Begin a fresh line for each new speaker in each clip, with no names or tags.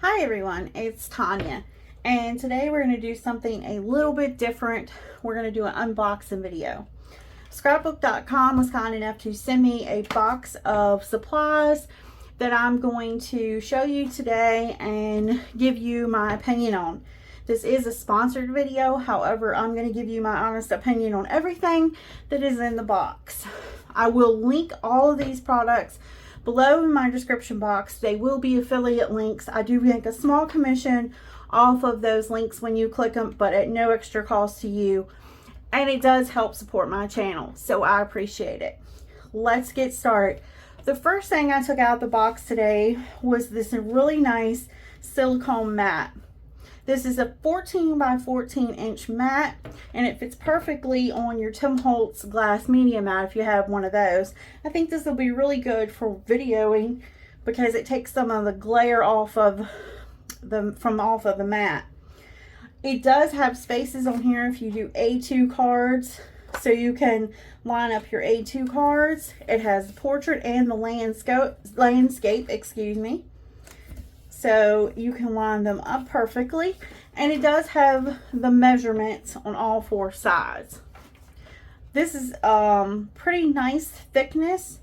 Hi everyone, it's Tanya, and today we're going to do something a little bit different. We're going to do an unboxing video. Scrapbook.com was kind enough to send me a box of supplies that I'm going to show you today and give you my opinion on. This is a sponsored video, however, I'm going to give you my honest opinion on everything that is in the box. I will link all of these products below in my description box. They will be affiliate links. I do make a small commission off of those links when you click them, but at no extra cost to you. And it does help support my channel, so I appreciate it. Let's get started. The first thing I took out of the box today was this really nice silicone mat. This is a 14 by 14 inch mat, and it fits perfectly on your Tim Holtz glass media mat if you have one of those. I think this will be really good for videoing because it takes some of the glare off of the mat. It does have spaces on here if you do A2 cards, so you can line up your A2 cards. It has the portrait and the landscape, excuse me. So you can line them up perfectly, and it does have the measurements on all four sides. This is pretty nice thickness,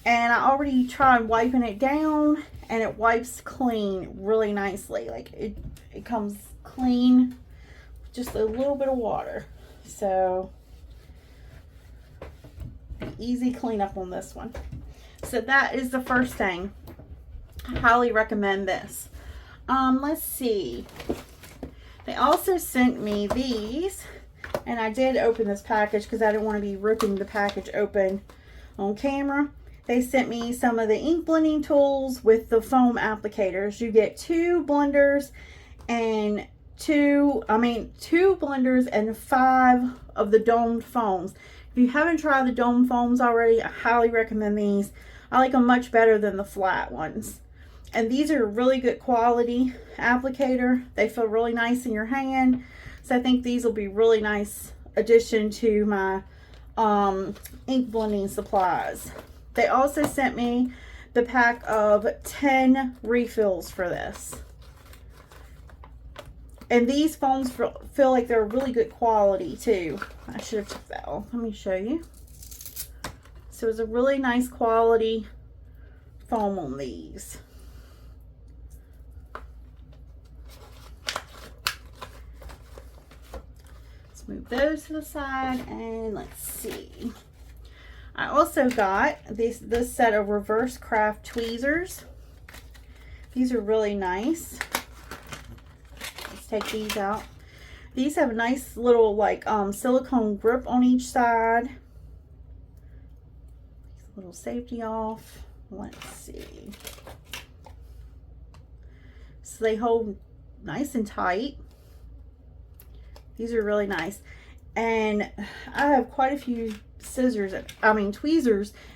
and I already tried wiping it down, and it wipes clean really nicely. Like it comes clean, just a little bit of water. So easy cleanup on this one. So that is the first thing. I highly recommend this. Let's see. They also sent me these, and I did open this package because I didn't want to be ripping the package open on camera. They sent me some of the ink blending tools with the foam applicators. You get two blenders and two blenders and 5 of the domed foams. If you haven't tried the domed foams already, I highly recommend these. I like them much better than the flat ones. And these are really good quality applicator. They feel really nice in your hand. So I think these will be really nice addition to my ink blending supplies. They also sent me the pack of 10 refills for this. And these foams feel like they're really good quality too. I should have took that off. Let me show you. So it's a really nice quality foam on these. Let's move those to the side, and let's see. I also got this set of reverse craft tweezers. These are really nice. Let's take these out. These have a nice little like silicone grip on each side. Little safety off. Let's see. So they hold nice and tight. These are really nice. And I have quite a few tweezers,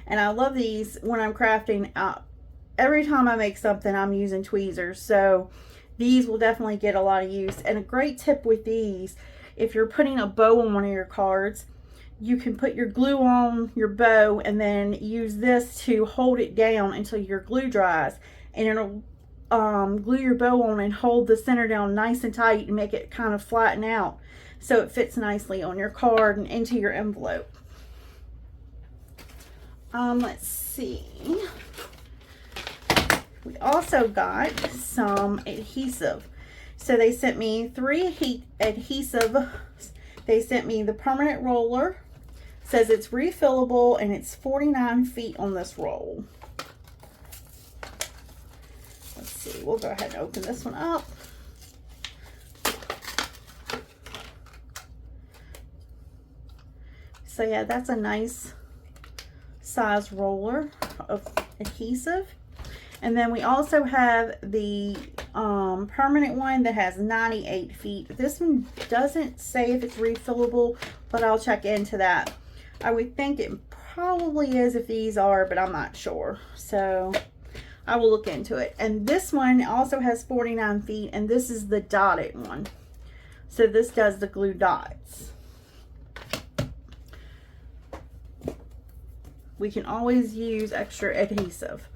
and I love these when I'm crafting. Every time I make something, I'm using tweezers. So these will definitely get a lot of use. And a great tip with these, if you're putting a bow on one of your cards, you can put your glue on your bow and then use this to hold it down until your glue dries, and it'll glue your bow on and hold the center down nice and tight and make it kind of flatten out so it fits nicely on your card and into your envelope. Let's see. We also got some adhesive. So they sent me 3 adhesive. They sent me the permanent roller. It says it's refillable, and it's 49 feet on this roll. Let's see. We'll go ahead and open this one up. So yeah, that's a nice size roller of adhesive. And then we also have the permanent one that has 98 feet. This one doesn't say if it's refillable, but I'll check into that. I would think it probably is if these are, but I'm not sure. So I will look into it. And this one also has 49 feet, and this is the dotted one. So this does the glue dots. We can always use extra adhesive.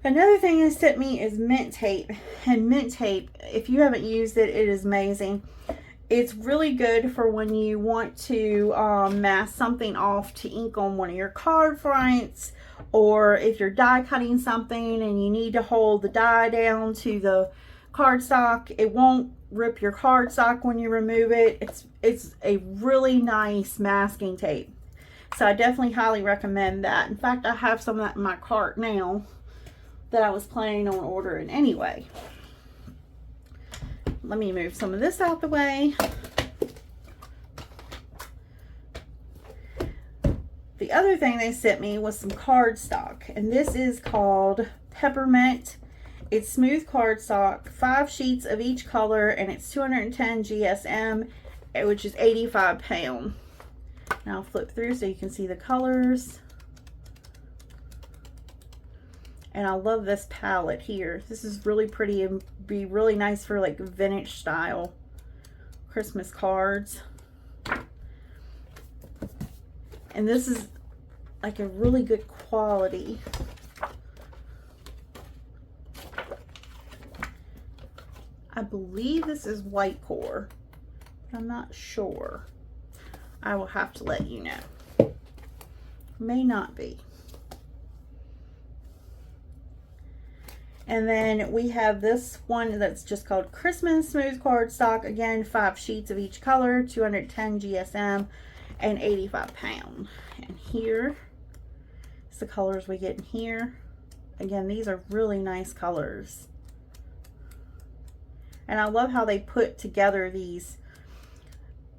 Another thing they sent me is mint tape. And mint tape, if you haven't used it, it is amazing. It's really good for when you want to mask something off to ink on one of your card fronts, or if you're die cutting something and you need to hold the die down to the cardstock. It won't rip your cardstock when you remove it. It's a really nice masking tape. So I definitely highly recommend that. In fact, I have some of that in my cart now that I was planning on ordering anyway. Let me move some of this out the way. The other thing they sent me was some cardstock, and this is called Peppermint. It's smooth cardstock, 5 sheets of each color, and it's 210 GSM, which is 85 pounds. Now I'll flip through so you can see the colors. And I love this palette here. This is really pretty and be really nice for like vintage style Christmas cards. And this is like a really good quality. I believe this is white core, but I'm not sure. I will have to let you know. May not be. And then we have this one that's just called Christmas Smooth Cardstock. Again, 5 sheets of each color, 210 GSM, and 85 pounds. And here is the colors we get in here. Again, these are really nice colors. And I love how they put together these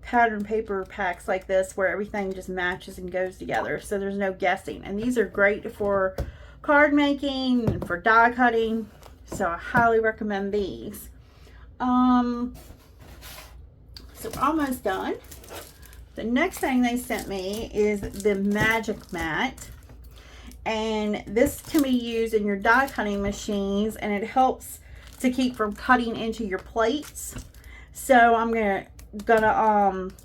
pattern paper packs like this where everything just matches and goes together, so there's no guessing. And these are great for card making and for die cutting, so I highly recommend these. So we're almost done. The next thing they sent me is the Magic Mat, and this can be used in your die cutting machines, and it helps to keep from cutting into your plates. So I'm gonna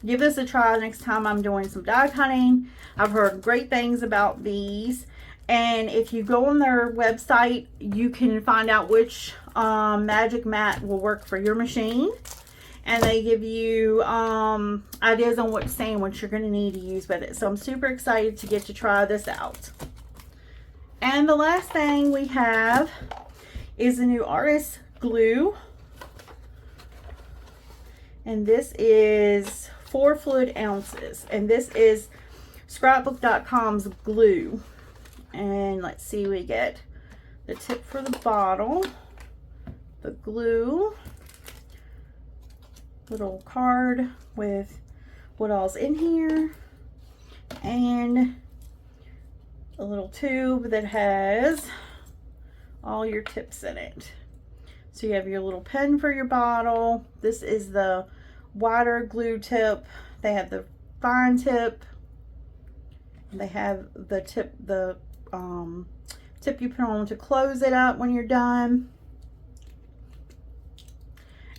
give this a try next time I'm doing some die cutting. I've heard great things about these. And if you go on their website, you can find out which Magic Mat will work for your machine. And they give you ideas on what sandwich you're going to need to use with it. So I'm super excited to get to try this out. And the last thing we have is the new Artist Glue. And this is 4 fluid ounces. And this is Scrapbook.com's glue. And let's see, we get the tip for the bottle, the glue, little card with what all's in here, and a little tube that has all your tips in it. So you have your little pen for your bottle. This is the wider glue tip. They have the fine tip. They have the tip, tip you put on to close it up when you're done.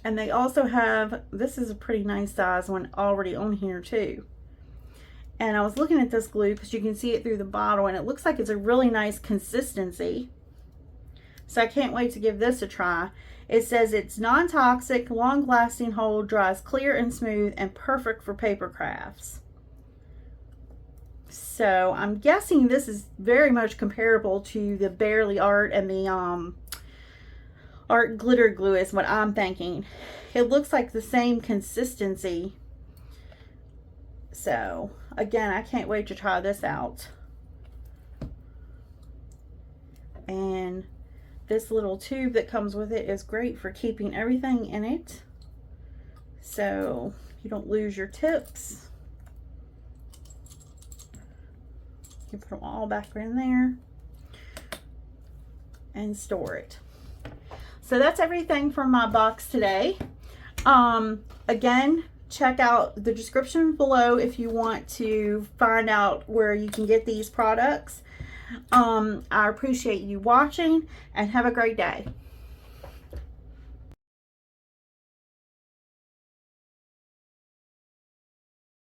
And they also have, this is a pretty nice size one already on here too. And I was looking at this glue because you can see it through the bottle, and it looks like it's a really nice consistency. So I can't wait to give this a try. It says it's non-toxic, long-lasting hold, dries clear and smooth, and perfect for paper crafts. So I'm guessing this is very much comparable to the Barely Art and the Art Glitter Glue is what I'm thinking. It looks like the same consistency. So again, I can't wait to try this out. And this little tube that comes with it is great for keeping everything in it, so you don't lose your tips. You put them all back in there and store it. So that's everything from my box today. Again, check out the description below if you want to find out where you can get these products. I appreciate you watching, and have a great day.